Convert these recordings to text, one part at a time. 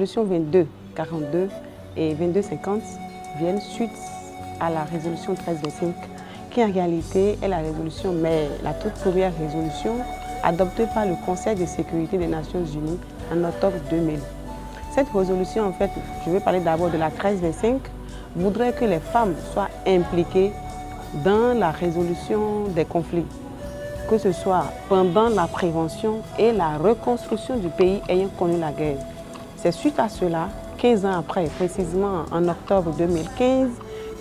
résolutions 2242 et 2250 viennent suite à la résolution 1325, qui en réalité est la résolution, mais la toute première résolution adoptée par le Conseil de sécurité des Nations Unies en octobre 2000. Cette résolution, en fait, je vais parler d'abord de la 1325, voudrait que les femmes soient impliquées dans la résolution des conflits, que ce soit pendant la prévention et la reconstruction du pays ayant connu la guerre. C'est suite à cela, 15 ans après, précisément en octobre 2015,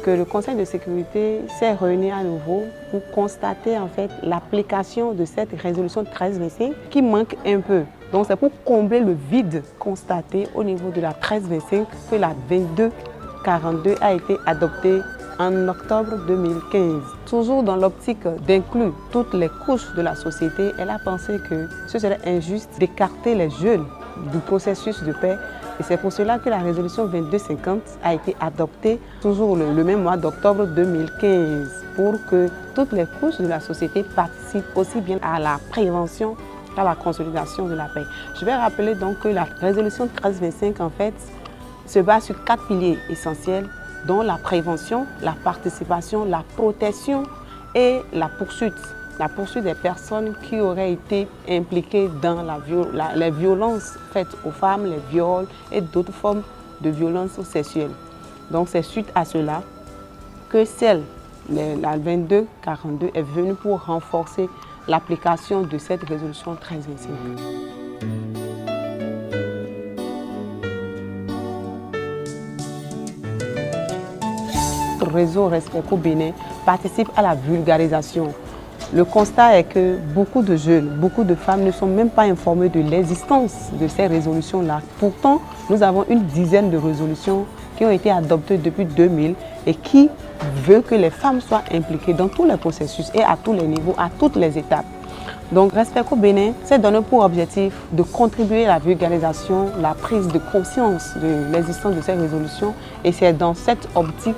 que le Conseil de sécurité s'est réuni à nouveau pour constater en fait l'application de cette résolution 1325 qui manque un peu. Donc c'est pour combler le vide constaté au niveau de la 1325 que la 2242 a été adoptée en octobre 2015. Toujours dans l'optique d'inclure toutes les couches de la société, elle a pensé que ce serait injuste d'écarter les jeunes du processus de paix. Et c'est pour cela que la résolution 2250 a été adoptée toujours le même mois d'octobre 2015 pour que toutes les couches de la société participent aussi bien à la prévention qu'à la consolidation de la paix. Je vais rappeler donc que la résolution 1325 en fait se base sur 4 piliers essentiels dont la prévention, la participation, la protection et la poursuite. La poursuite des personnes qui auraient été impliquées dans les violences faites aux femmes, les viols et d'autres formes de violences sexuelles. Donc c'est suite à cela que la 2242 est venue pour renforcer l'application de cette résolution 1325. Le réseau Respeco Bénin participe à la vulgarisation. Le constat est que beaucoup de jeunes, beaucoup de femmes ne sont même pas informés de l'existence de ces résolutions-là. Pourtant, nous avons une dizaine de résolutions qui ont été adoptées depuis 2000 et qui veulent que les femmes soient impliquées dans tous les processus et à tous les niveaux, à toutes les étapes. Donc, Respeco Bénin s'est donné pour objectif de contribuer à la vulgarisation, la prise de conscience de l'existence de ces résolutions, et c'est dans cette optique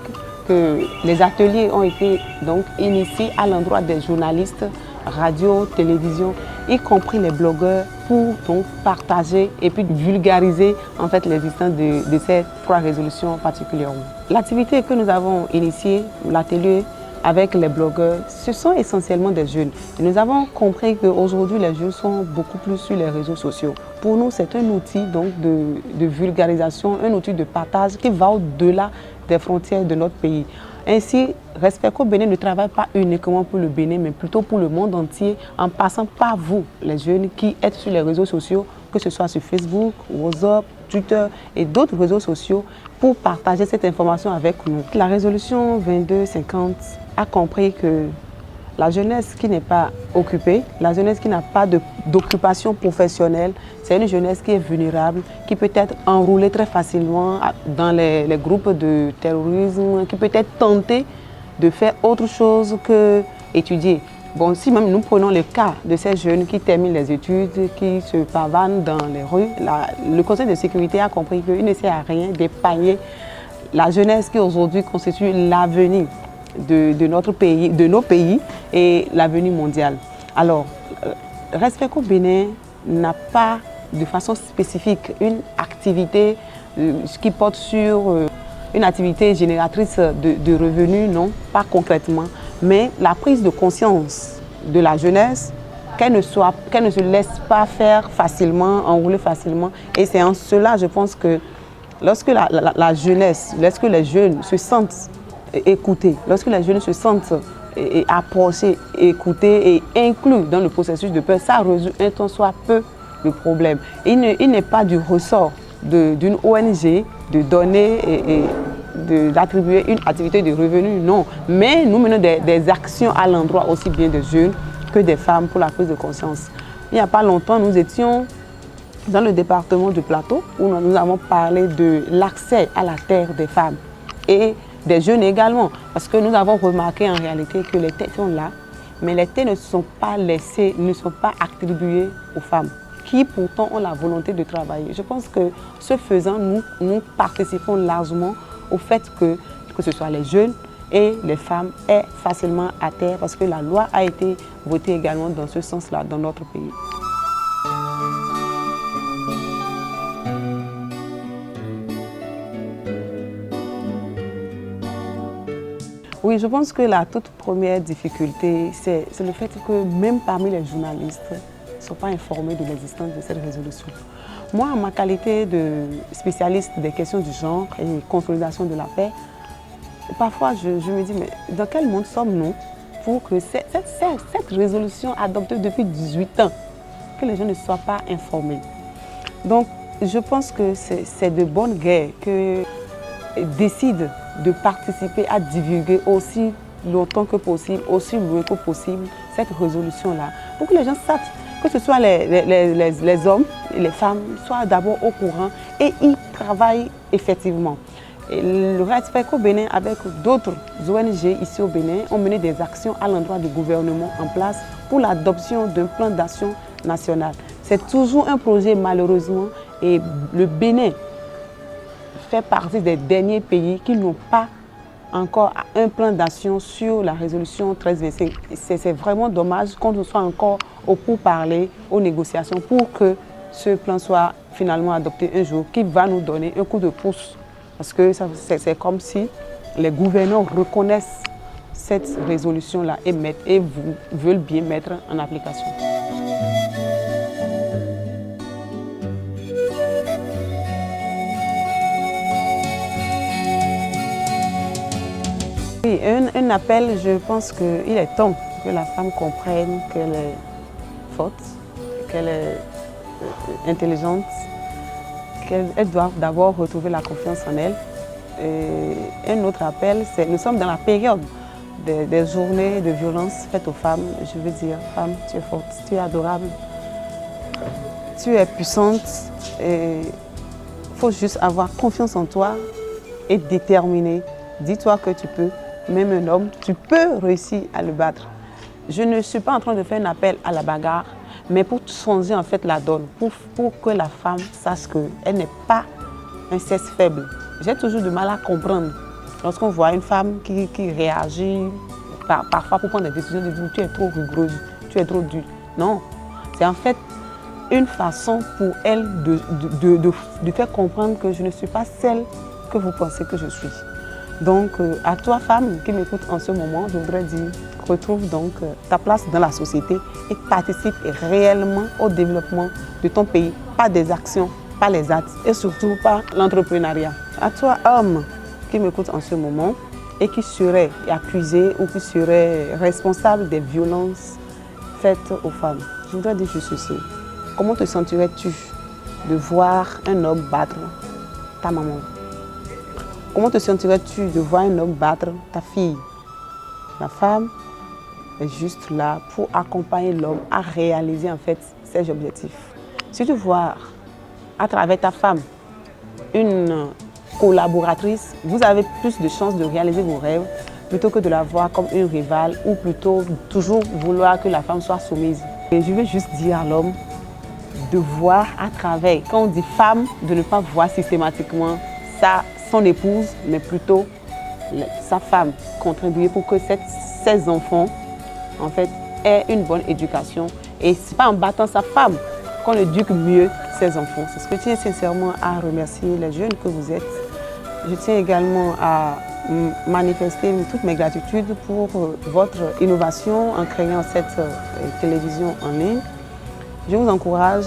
que les ateliers ont été donc initiés à l'endroit des journalistes, radio, télévision, y compris les blogueurs, pour donc partager et puis vulgariser en fait l'existence de ces 3 résolutions particulièrement. L'activité que nous avons initiée, l'atelier avec les blogueurs, ce sont essentiellement des jeunes. Et nous avons compris qu'aujourd'hui les jeunes sont beaucoup plus sur les réseaux sociaux. Pour nous, c'est un outil donc de vulgarisation, un outil de partage qui va au-delà des frontières de notre pays. Ainsi, Respeco Bénin ne travaille pas uniquement pour le Bénin, mais plutôt pour le monde entier, en passant par vous, les jeunes qui êtes sur les réseaux sociaux, que ce soit sur Facebook, WhatsApp, Twitter et d'autres réseaux sociaux, pour partager cette information avec nous. La résolution 2250 a compris que la jeunesse qui n'est pas occupée, la jeunesse qui n'a pas d'occupation professionnelle, c'est une jeunesse qui est vulnérable, qui peut être enroulée très facilement dans les groupes de terrorisme, qui peut être tentée de faire autre chose qu'étudier. Bon, si même nous prenons le cas de ces jeunes qui terminent les études, qui se pavanent dans les rues, le Conseil de sécurité a compris qu'il ne sert à rien d'épargner la jeunesse qui aujourd'hui constitue l'avenir de notre pays, de nos pays et l'avenir mondial. Alors, Respeco Bénin n'a pas de façon spécifique une activité qui porte sur une activité génératrice de revenus, non, pas concrètement, mais la prise de conscience de la jeunesse, qu'elle ne se laisse pas faire facilement, enrouler facilement. Et c'est en cela, je pense que lorsque la jeunesse, lorsque les jeunes se sentent écoutés, lorsque les jeunes se sentent approchés, écoutés et inclus dans le processus de paix, ça résout un tant soit peu le problème. Il n'est pas du ressort d'une ONG de donner et d'attribuer une activité de revenu, non. Mais nous menons des actions à l'endroit aussi bien des jeunes que des femmes pour la prise de conscience. Il n'y a pas longtemps, nous étions dans le département du Plateau où nous avons parlé de l'accès à la terre des femmes et des jeunes également. Parce que nous avons remarqué en réalité que les terres sont là, mais les terres ne sont pas laissées, ne sont pas attribuées aux femmes, qui pourtant ont la volonté de travailler. Je pense que ce faisant, nous participons largement au fait que ce soit les jeunes et les femmes aient facilement à terre, parce que la loi a été votée également dans ce sens-là dans notre pays. Oui, je pense que la toute première difficulté, c'est le fait que même parmi les journalistes, ils ne sont pas informés de l'existence de cette résolution. Moi, en ma qualité de spécialiste des questions du genre et consolidation de la paix, parfois je me dis, mais dans quel monde sommes-nous pour que cette résolution adoptée depuis 18 ans, que les gens ne soient pas informés. Donc, je pense que c'est de bonne guerre que décide de participer à divulguer aussi longtemps que possible, aussi loin que possible, cette résolution-là. Pour que les gens savent, que ce soit les hommes et les femmes, soient d'abord au courant et y travaillent effectivement. Et le respect au Bénin, avec d'autres ONG ici au Bénin, ont mené des actions à l'endroit du gouvernement en place pour l'adoption d'un plan d'action national. C'est toujours un projet malheureusement et le Bénin fait partie des derniers pays qui n'ont pas encore un plan d'action sur la résolution 1325. C'est vraiment dommage qu'on soit encore au pourparlers, aux négociations pour que ce plan soit finalement adopté un jour, qui va nous donner un coup de pouce. Parce que c'est comme si les gouvernants reconnaissent cette résolution-là et veulent bien mettre en application. Oui, un appel, je pense qu'il est temps que la femme comprenne qu'elle est forte, qu'elle est intelligente, qu'elle doit d'abord retrouver la confiance en elle. Et un autre appel, c'est nous sommes dans la période des journées de violence faites aux femmes. Je veux dire, femme, tu es forte, tu es adorable, tu es puissante. Il faut juste avoir confiance en toi et déterminée. Dis-toi que tu peux. Même un homme, tu peux réussir à le battre. Je ne suis pas en train de faire un appel à la bagarre, mais pour changer en fait la donne, pour que la femme sache qu'elle n'est pas un sexe faible. J'ai toujours du mal à comprendre lorsqu'on voit une femme qui réagit parfois pour prendre des décisions, de dire tu es trop rigoureuse, tu es trop dure. Non, c'est en fait une façon pour elle de faire comprendre que je ne suis pas celle que vous pensez que je suis. Donc, à toi, femme qui m'écoute en ce moment, je voudrais dire, retrouve donc ta place dans la société et participe réellement au développement de ton pays, pas des actions, pas les actes et surtout pas l'entrepreneuriat. À toi, homme qui m'écoute en ce moment et qui serait accusé ou qui serait responsable des violences faites aux femmes, je voudrais dire juste ceci. Comment te sentirais-tu de voir un homme battre ta maman? Comment te sentirais-tu de voir un homme battre ta fille? La femme est juste là pour accompagner l'homme à réaliser en fait ses objectifs. Si tu vois à travers ta femme une collaboratrice, vous avez plus de chances de réaliser vos rêves plutôt que de la voir comme une rivale ou plutôt toujours vouloir que la femme soit soumise. Et je veux juste dire à l'homme de voir à travers, quand on dit femme, de ne pas voir systématiquement son épouse, mais plutôt sa femme, contribuer pour que ses enfants en fait, aient une bonne éducation. Et ce n'est pas en battant sa femme qu'on éduque mieux ses enfants. C'est ce que je tiens sincèrement à remercier les jeunes que vous êtes. Je tiens également à manifester toutes mes gratitudes pour votre innovation en créant cette télévision en ligne. Je vous encourage.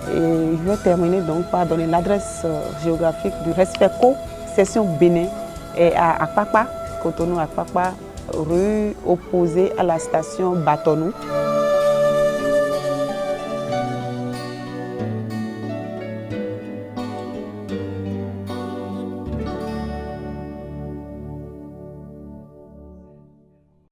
Et je vais terminer donc par donner l'adresse géographique du Respecco, section Bénin, et à Akpakpa, Cotonou Akpakpa, rue opposée à la station Batonou.